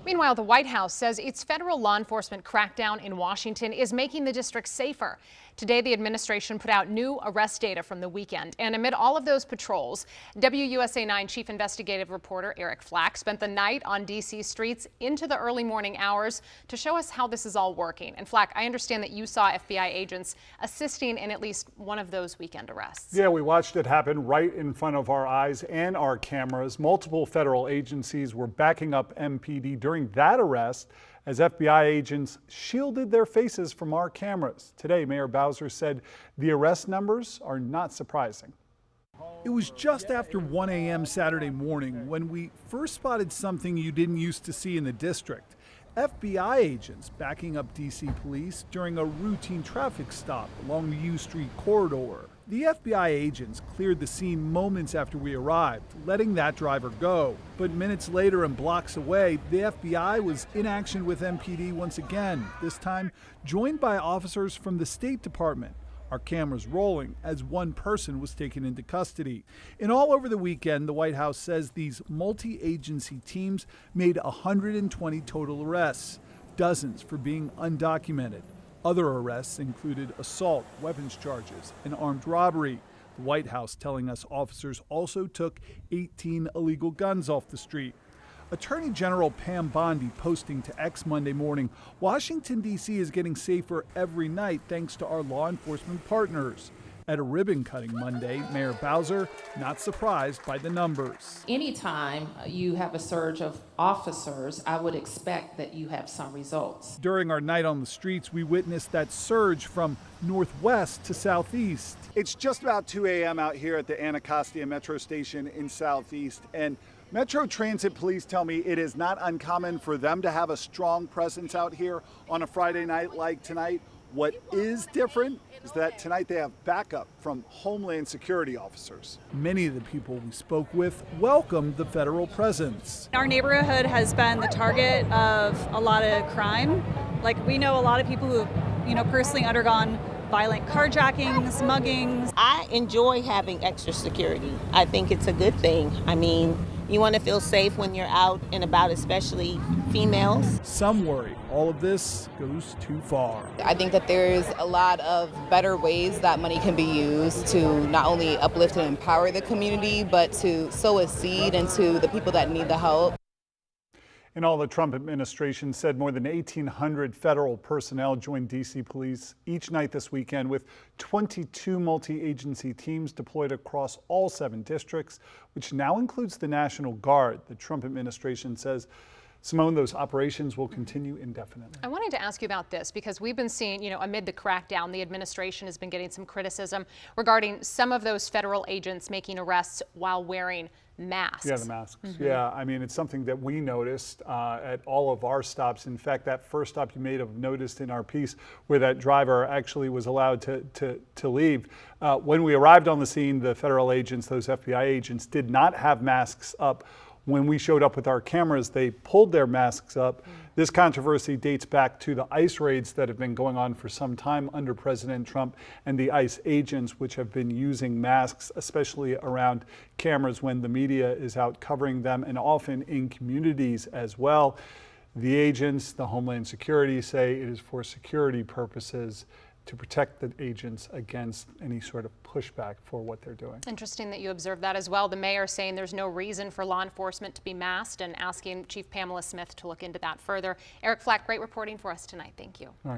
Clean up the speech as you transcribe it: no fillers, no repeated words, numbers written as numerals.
Meanwhile, the White House says its federal law enforcement crackdown in Washington is making the district safer. Today, the administration put out new arrest data from the weekend. And amid all of those patrols, WUSA 9 chief investigative reporter Eric Flack spent the night on D.C. streets into the early morning hours to show us how this is all working. And Flack, I understand that you saw FBI agents assisting in at least one of those weekend arrests. Yeah, we watched it happen right in front of our eyes and our cameras. Multiple federal agencies were backing up MPD during that arrest as FBI agents shielded their faces from our cameras. Today, Mayor Bowser said the arrest numbers are not surprising. It was just after 1 a.m. Saturday morning when we first spotted something you didn't used to see in the district. FBI agents backing up D.C. police during a routine traffic stop along the U Street corridor. The FBI agents cleared the scene moments after we arrived, letting that driver go. But minutes later and blocks away, the FBI was in action with MPD once again, this time joined by officers from the State Department. Our cameras rolling as one person was taken into custody. And all over the weekend, the White House says these multi-agency teams made 120 total arrests, dozens for being undocumented. Other arrests included assault, weapons charges, and armed robbery. The White House telling us officers also took 18 illegal guns off the street. Attorney General Pam Bondi posting to X Monday morning, Washington, D.C. is getting safer every night thanks to our law enforcement partners. At a ribbon cutting Monday, Mayor Bowser not surprised by the numbers. Anytime you have a surge of officers, I would expect that you have some results. During our night on the streets, we witnessed that surge from northwest to southeast. It's just about 2 a.m. out here at the Anacostia Metro Station in Southeast, and Metro Transit Police tell me it is not uncommon for them to have a strong presence out here on a Friday night like tonight. What is different is that tonight they have backup from Homeland Security officers. Many of the people we spoke with welcomed the federal presence. Our neighborhood has been the target of a lot of crime. Like, we know a lot of people who have, personally undergone violent carjackings, muggings. I enjoy having extra security. I think it's a good thing. I mean, you want to feel safe when you're out and about, especially females. Some worry all of this goes too far. I think that there's a lot of better ways that money can be used to not only uplift and empower the community, but to sow a seed into the people that need the help. And all the Trump administration said more than 1,800 federal personnel joined D.C. police each night this weekend, with 22 multi-agency teams deployed across all 7 districts, which now includes the National Guard. The Trump administration says, Simone, those operations will continue indefinitely. I wanted to ask you about this because we've been seeing, amid the crackdown, the administration has been getting some criticism regarding some of those federal agents making arrests while wearing masks. Yeah, the masks. Yeah, I mean, it's something that we noticed at all of our stops. In fact, that first stop you may have noticed in our piece where that driver actually was allowed to leave. When we arrived on the scene, the federal agents, those FBI agents, did not have masks up. When we showed up with our cameras, they pulled their masks up. This controversy dates back to the ICE raids that have been going on for some time under President Trump and the ICE agents, which have been using masks, especially around cameras when the media is out covering them, and often in communities as well. The agents, the Homeland Security, say it is for security purposes to protect the agents against any sort of pushback for what they're doing. Interesting that you observed that as well. The mayor saying there's no reason for law enforcement to be masked and asking Chief Pamela Smith to look into that further. Eric Flack, great reporting for us tonight. Thank you. All right.